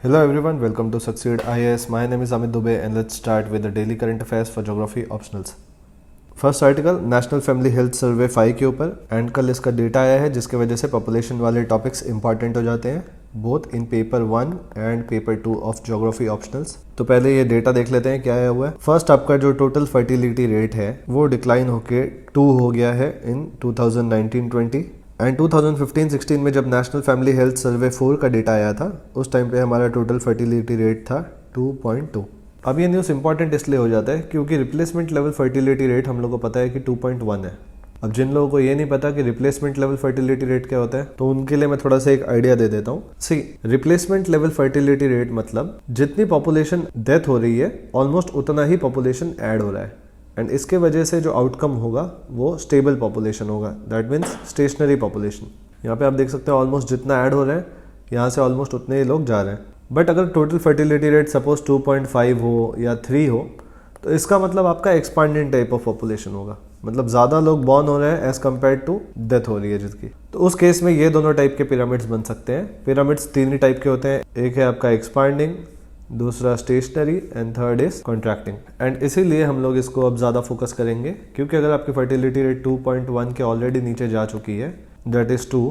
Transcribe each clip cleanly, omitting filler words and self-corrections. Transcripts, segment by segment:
Hello everyone, welcome to Succeed IAS. My name is Amit Dubey and let's start with the daily current affairs for geography optionals. First article national family health survey 5 के ऊपर and कल इसका data आया है जिसकी वजह से population वाले टॉपिक्स इंपॉर्टेंट हो जाते हैं both in paper 1 and paper 2 of geography optionals. तो पहले ये डेटा देख लेते हैं क्या आया हुआ है। फर्स्ट आपका जो टोटल फर्टिलिटी रेट है वो डिक्लाइन होके 2 हो गया है इन 2019-20 एंड 2015-16 में जब नेशनल फैमिली हेल्थ सर्वे 4 का डेटा आया था उस टाइम पे हमारा टोटल फर्टिलिटी रेट था 2.2। अब ये न्यूज़ इंपॉर्टेंट इसलिए हो जाता है क्योंकि रिप्लेसमेंट लेवल फर्टिलिटी रेट हम लोग को पता है कि 2.1 है। अब जिन लोगों को ये नहीं पता कि रिप्लेसमेंट लेवल फर्टिलिटी रेट क्या होता है तो उनके लिए मैं थोड़ा सा एक आइडिया दे देता हूँ। सी रिप्लेसमेंट लेवल फर्टिलिटी रेट मतलब जितनी पॉपुलेशन डेथ हो रही है ऑलमोस्ट उतना ही पॉपुलेशन ऐड हो रहा है एंड इसके वजह से जो आउटकम होगा वो स्टेबल पॉपुलेशन होगा, दैट मीन्स स्टेशनरी पॉपुलेशन। यहाँ पे आप देख सकते हैं ऑलमोस्ट जितना ऐड हो रहा है यहाँ से ऑलमोस्ट उतने ही लोग जा रहे हैं। बट अगर टोटल फर्टिलिटी रेट सपोज 2.5 हो या 3 हो तो इसका मतलब आपका एक्सपांडिंग टाइप ऑफ पॉपुलेशन होगा, मतलब ज़्यादा लोग बॉर्न हो रहे हैं एज कम्पेयर टू डेथ हो रही है जिसकी। तो उस केस में ये दोनों टाइप के पिरामिड्स बन सकते हैं। पिरामिड्स 3 टाइप के होते हैं, एक है आपका एक्सपांडिंग, दूसरा stationary and third is contracting. And इसीलिए हम लोग इसको अब ज़्यादा फोकस करेंगे क्योंकि अगर आपकी फर्टिलिटी रेट 2.1 के ऑलरेडी नीचे जा चुकी है that is 2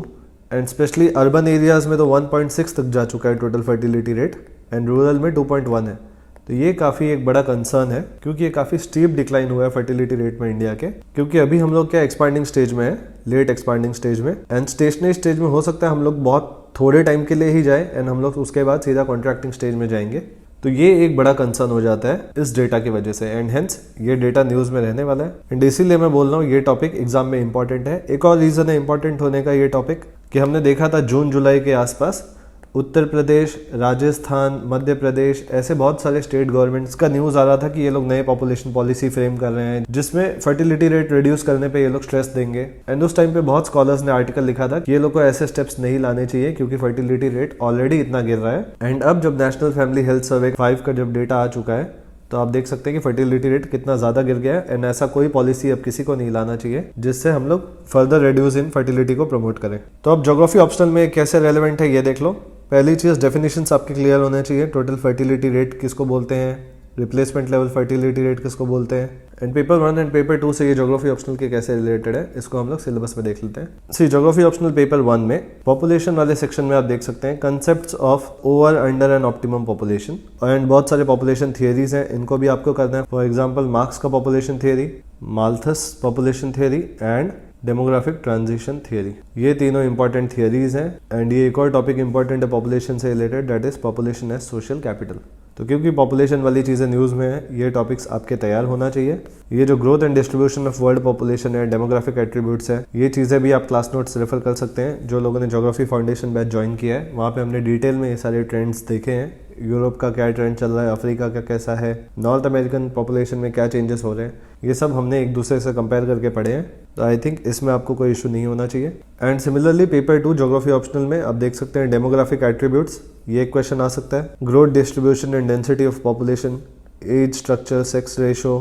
and specially urban areas में तो 1.6 तक जा चुका है total fertility rate and rural में 2.1 है, तो ये काफ़ी एक बड़ा कंसर्न है क्योंकि ये काफ़ी स्टीप डिक्लाइन हुआ है फर्टिलिटी रेट में इंडिया के। क्योंकि अभी हम लोग क्या एक्सपांडिंग स्टेज में है, लेट एक्सपांडिंग स्टेज में एंड स्टेशनरी स्टेज में हो सकता है हम लोग बहुत थोड़े टाइम के लिए ही जाए एंड हम लोग उसके बाद सीधा कॉन्ट्रैक्टिंग स्टेज में जाएंगे। तो ये एक बड़ा कंसर्न हो जाता है इस डेटा की वजह से एंड हेंस ये डेटा न्यूज़ में रहने वाला है एंड इसीलिए मैं बोल रहा हूँ ये टॉपिक एग्जाम में इंपॉर्टेंट है। एक और रीज़न है इंपॉर्टेंट होने का ये टॉपिक कि हमने देखा था जून जुलाई के आसपास उत्तर प्रदेश, राजस्थान, मध्य प्रदेश ऐसे बहुत सारे स्टेट गवर्नमेंट्स का न्यूज़ आ रहा था कि ये लोग नए पॉपुलेशन पॉलिसी फ्रेम कर रहे हैं जिसमें फर्टिलिटी रेट रिड्यूस करने पे ये लोग स्ट्रेस देंगे। एंड उस टाइम पे बहुत स्कॉलर्स ने आर्टिकल लिखा था कि ये लोग को ऐसे स्टेप्स नहीं लाने चाहिए क्योंकि फर्टिलिटी रेट ऑलरेडी इतना गिर रहा है। एंड अब जब नेशनल फैमिली हेल्थ सर्वे 5 का जब डेटा आ चुका है तो आप देख सकते हैं कि फर्टिलिटी रेट कितना ज़्यादा गिर गया है एंड ऐसा कोई पॉलिसी अब किसी को नहीं लाना चाहिए जिससे हम लोग फर्दर रिड्यूस इन फर्टिलिटी को प्रमोट करें। तो अब ज्योग्राफी ऑप्शनल में कैसे रेलेवेंट है ये देख लो। पहली चीज़ डेफिनेशंस आपके क्लियर होने चाहिए। टोटल फर्टिलिटी रेट किसको बोलते हैं, रिप्लेसमेंट लेवल फर्टिलिटी रेट किसको बोलते हैं एंड पेपर 1 एंड पेपर 2 से ये ज्योग्राफी ऑप्शनल के कैसे रिलेटेड है इसको हम लोग सिलेबस में देख लेते हैं। सी ज्योग्राफी ऑप्शनल पेपर 1 में पॉपुलेशन वाले सेक्शन में आप देख सकते हैं concepts of over, under and optimum population and बहुत सारे पॉपुलेशन थियरीज हैं, इनको भी आपको करना है। फॉर एग्जाम्पल मार्क्स का population theory, Malthus population theory and demographic transition theory, ये तीनों इंपॉर्टेंट थियरीज हैं। एंड ये एक और टॉपिक इंपॉर्टेंट है पॉपुलेशन से related that is population as social capital. तो क्योंकि पॉपुलेशन वाली चीज़ें न्यूज़ में है ये टॉपिक्स आपके तैयार होना चाहिए। ये जो growth and distribution of world population है, डेमोग्राफिक एट्रीब्यूट्स है, ये चीज़ें भी आप क्लास नोट्स रेफर कर सकते हैं। जो लोगों ने ज्योग्राफी फाउंडेशन बैच ज्वाइन किया है वहाँ पे हमने डिटेल में ये सारे ट्रेंड्स देखे हैं। यूरोप का क्या ट्रेंड चल रहा है, अफ्रीका का कैसा है, नॉर्थ अमेरिकन पॉपुलेशन में क्या चेंजेस हो रहे हैं, ये सब हमने एक दूसरे से कंपेयर करके पढ़े हैं। तो आई थिंक इसमें आपको कोई इशू नहीं होना चाहिए। And similarly paper 2 geography optional में आप देख सकते हैं डेमोग्राफिक एट्रीब्यूट्स, ये एक क्वेश्चन आ सकता है। Growth, distribution and density of population, age structure, sex ratio,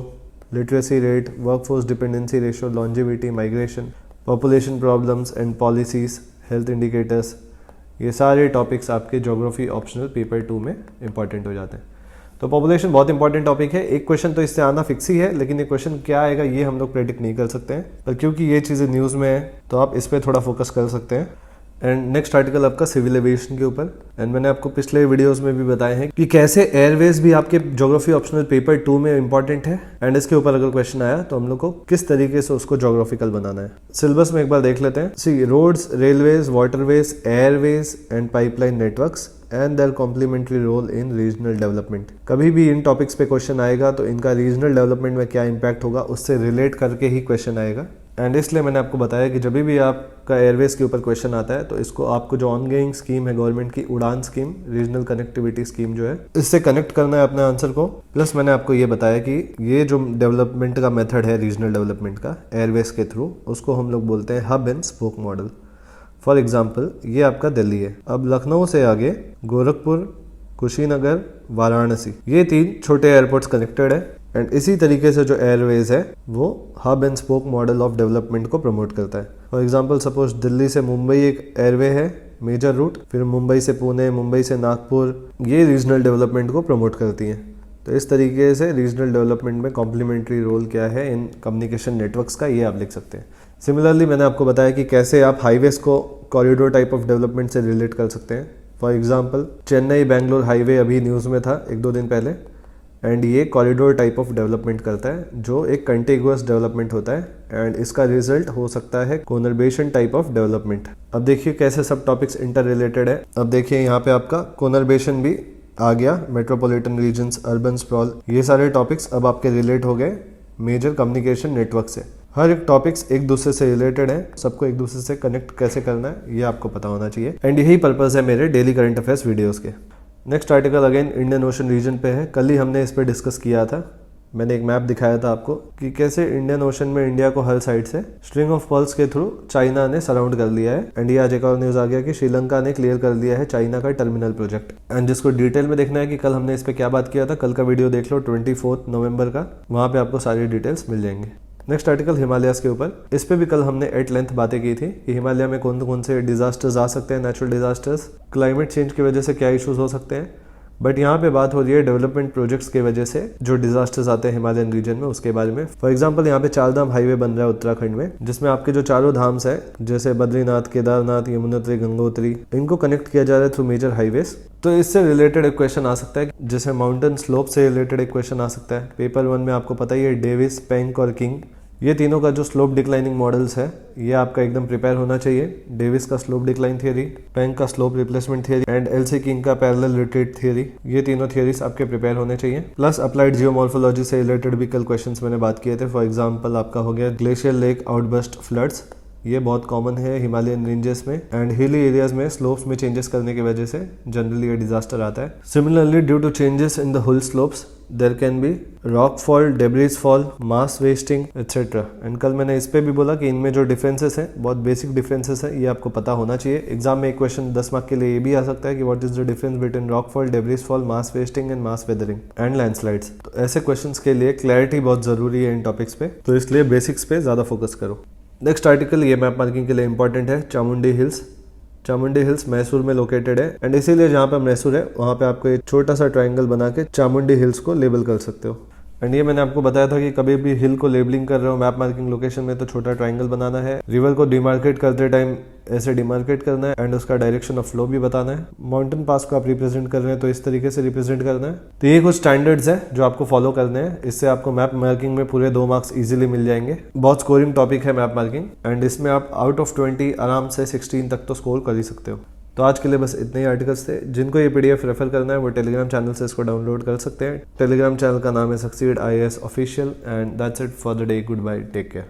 literacy rate, workforce dependency ratio, longevity, migration, population problems and policies, health indicators, ये सारे टॉपिक्स आपके ज्योग्राफी ऑप्शनल पेपर 2 में इंपॉर्टेंट हो जाते हैं। तो पॉपुलेशन बहुत इंपॉर्टेंट टॉपिक है। एक क्वेश्चन तो इससे आना फिक्स ही है लेकिन ये क्वेश्चन क्या आएगा ये हम लोग प्रेडिक्ट नहीं कर सकते हैं, पर क्योंकि ये चीज़ें न्यूज़ में है तो आप इस पर थोड़ा फोकस कर सकते हैं। एंड नेक्स्ट आर्टिकल आपका सिविल एविएशन के ऊपर एंड मैंने आपको पिछले वीडियोस में भी बताए हैं कि कैसे एयरवेज भी आपके ज्योग्राफी ऑप्शनल पेपर 2 में इंपॉर्टेंट है एंड इसके ऊपर अगर क्वेश्चन आया तो हम लोग को किस तरीके से उसको ज्योग्राफिकल बनाना है। सिलेबस में एक बार देख लेते हैं। Sea roads, railways, waterways, airways and pipeline networks and their complementary role in regional development. कभी भी इन टॉपिक्स पे क्वेश्चन आएगा तो इनका रीजनल डेवलपमेंट में क्या इंपैक्ट होगा उससे रिलेट करके ही क्वेश्चन आएगा। एंड इसलिए मैंने आपको बताया कि जब भी आपका एयरवेज के ऊपर क्वेश्चन आता है तो इसको आपको जो ऑनगोइंग स्कीम है गवर्नमेंट की उड़ान स्कीम, रीजनल कनेक्टिविटी स्कीम जो है, इससे कनेक्ट करना है अपने आंसर को। प्लस मैंने आपको ये बताया कि ये जो डेवलपमेंट का मेथड है रीजनल डेवलपमेंट का एयरवेज के थ्रू, उसको हम लोग बोलते हैं hub and spoke model. For example ये आपका दिल्ली है, अब लखनऊ से आगे गोरखपुर, कुशीनगर, वाराणसी, ये 3 छोटे एयरपोर्ट्स कनेक्टेड है एंड इसी तरीके से जो एयरवेज है वो hub and spoke model of development को प्रमोट करता है। फॉर एग्जांपल सपोज दिल्ली से मुंबई एक एयरवे है मेजर रूट, फिर मुंबई से पुणे, मुंबई से नागपुर, ये रीजनल डेवलपमेंट को प्रमोट करती हैं। तो इस तरीके से रीजनल डेवलपमेंट में कॉम्प्लीमेंट्री रोल क्या है इन कम्युनिकेशन नेटवर्क्स का, ये आप लिख सकते हैं। सिमिलरली मैंने आपको बताया कि कैसे आप हाईवेज को कॉरिडोर टाइप ऑफ डेवलपमेंट से रिलेट कर सकते हैं। For example Chennai Bangalore highway अभी न्यूज़ में था 1-2 दिन पहले, एंड ये कॉरिडोर टाइप ऑफ डेवलपमेंट करता है जो एक कंटिगुअस डेवलपमेंट होता है, एंड इसका रिजल्ट हो सकता है कोनरबेशन टाइप ऑफ डेवलपमेंट। अब देखिए कैसे सब टॉपिक्स इंटर रिलेटेड है। अब देखिए यहाँ पे आपका कोनरबेशन भी आ गया, मेट्रोपॉलिटन रीजन्स, अर्बन स्प्रॉल, ये सारे टॉपिक्स अब आपके रिलेट हो गए मेजर कम्युनिकेशन नेटवर्क से। हर एक टॉपिक्स एक दूसरे से रिलेटेड है, सबको एक दूसरे से कनेक्ट कैसे करना है ये आपको पता होना चाहिए, एंड यही पर्पस है मेरे डेली करंट अफेयर्स वीडियोस के। Next article again Indian Ocean region पे है। कल ही हमने इस पे डिस्कस किया था, मैंने एक मैप दिखाया था आपको कि कैसे इंडियन ओशन में इंडिया को हर साइड से स्ट्रिंग ऑफ पर्ल्स के थ्रू चाइना ने सराउंड कर लिया है। एंड ये आज एक और न्यूज़ आ गया कि श्रीलंका ने क्लियर कर दिया है चाइना का टर्मिनल प्रोजेक्ट। एंड जिसको डिटेल में देखना है कि कल हमने इस पे क्या बात किया था, कल का वीडियो देख लो 24 नवंबर का, वहाँ पे आपको सारी डिटेल्स मिल जाएंगे। नेक्स्ट आर्टिकल हिमालयस के ऊपर, इस पे भी कल हमने एट लेंथ बातें की थी कि हिमालय में कौन कौन से डिजास्टर्स आ सकते हैं, नेचुरल डिजास्टर्स, क्लाइमेट चेंज की वजह से क्या इश्यूज हो सकते हैं। बट यहाँ पे बात हो रही है डेवलपमेंट प्रोजेक्ट्स की वजह से जो डिजास्टर्स आते हैं हिमालयन रीजन में, उसके बारे में। फॉर एग्जांपल यहाँ पे 4 धाम हाईवे बन रहा है उत्तराखंड में, जिसमें आपके जो चारों धाम्स है जैसे बद्रीनाथ, केदारनाथ, यमुनोत्री, गंगोत्री, इनको कनेक्ट किया जा रहा है थ्रू मेजर हाईवेज। तो इससे रिलेटेड एक क्वेश्चन आ सकता है, जैसे माउंटेन स्लोप से रिलेटेड एक क्वेश्चन आ सकता है। पेपर 1 में आपको पता ही है डेविस, पेंक और किंग, ये तीनों का जो स्लोप डिक्लाइनिंग मॉडल्स है ये आपका एकदम प्रिपेयर होना चाहिए। डेविस का स्लोप डिक्लाइन थियरी, पेंक का slope replacement theory and LC king का पैरेलल रिट्रीट थियरी, ये तीनों थियरीज आपके प्रिपेयर होने चाहिए। प्लस अप्लाइड जियोमॉर्फोलॉजी से रिलेटेड भी कल क्वेश्चंस मैंने बात किए थे। फॉर एग्जांपल आपका हो गया ग्लेशियर लेक आउटबर्स्ट फ्लड्स, ये बहुत कॉमन है हिमालयन रेंजेस में, एंड हिली एरियाज में स्लोप्स में चेंजेस करने की वजह से जनरली ये डिजास्टर आता है। Similarly due to changes in the hill slopes there can be rock fall, debris fall, mass wasting etcetera. And कल मैंने इस पे भी बोला कि इनमें जो डिफरेंसेस हैं बहुत बेसिक डिफरेंसेस हैं, ये आपको पता होना चाहिए। एग्जाम में एक क्वेश्चन 10 मार्क के लिए ये भी आ सकता है कि what is the difference between rock fall, debris fall, mass wasting and mass weathering and landslides. तो ऐसे क्वेश्चंस के लिए क्लैरिटी बहुत जरूरी है इन टॉपिक्स पे, तो इसलिए बेसिक्स पे ज्यादा फोकस करो। नेक्स्ट आर्टिकल ये मैप मार्किंग के लिए इंपॉर्टेंट है, चामुंडी हिल्स। चामुंडी हिल्स मैसूर में लोकेटेड है, एंड इसीलिए जहाँ पे मैसूर है वहाँ पे आपको एक छोटा सा ट्रायंगल बना के चामुंडी हिल्स को लेबल कर सकते हो। एंड ये मैंने आपको बताया था कि कभी भी हिल को लेबलिंग कर रहे हो मैप मार्किंग लोकेशन में तो छोटा ट्रायंगल बनाना है, रिवर को डिमार्केट करते टाइम ऐसे डिमार्केट करना है, एंड उसका डायरेक्शन ऑफ फ्लो भी बताना है। माउंटेन पास को आप रिप्रेजेंट कर रहे हैं तो इस तरीके से रिप्रेजेंट करना है। तो ये कुछ स्टैंडर्ड्स हैं जो आपको फॉलो करने हैं, इससे आपको मैप मार्किंग में पूरे 2 मार्क्स इजीली मिल जाएंगे। बहुत स्कोरिंग टॉपिक है मैप मार्किंग, एंड इसमें आप आउट ऑफ 20 आराम से 16 तक तो स्कोर कर ही सकते हो। तो आज के लिए बस इतने ही आर्टिकल्स थे। जिनको ये पीडीएफ रेफर करना है वो टेलीग्राम चैनल से इसको डाउनलोड कर सकते हैं। टेलीग्राम चैनल का नाम है succeed IAS official, and that's it for the day. Good bye, take care.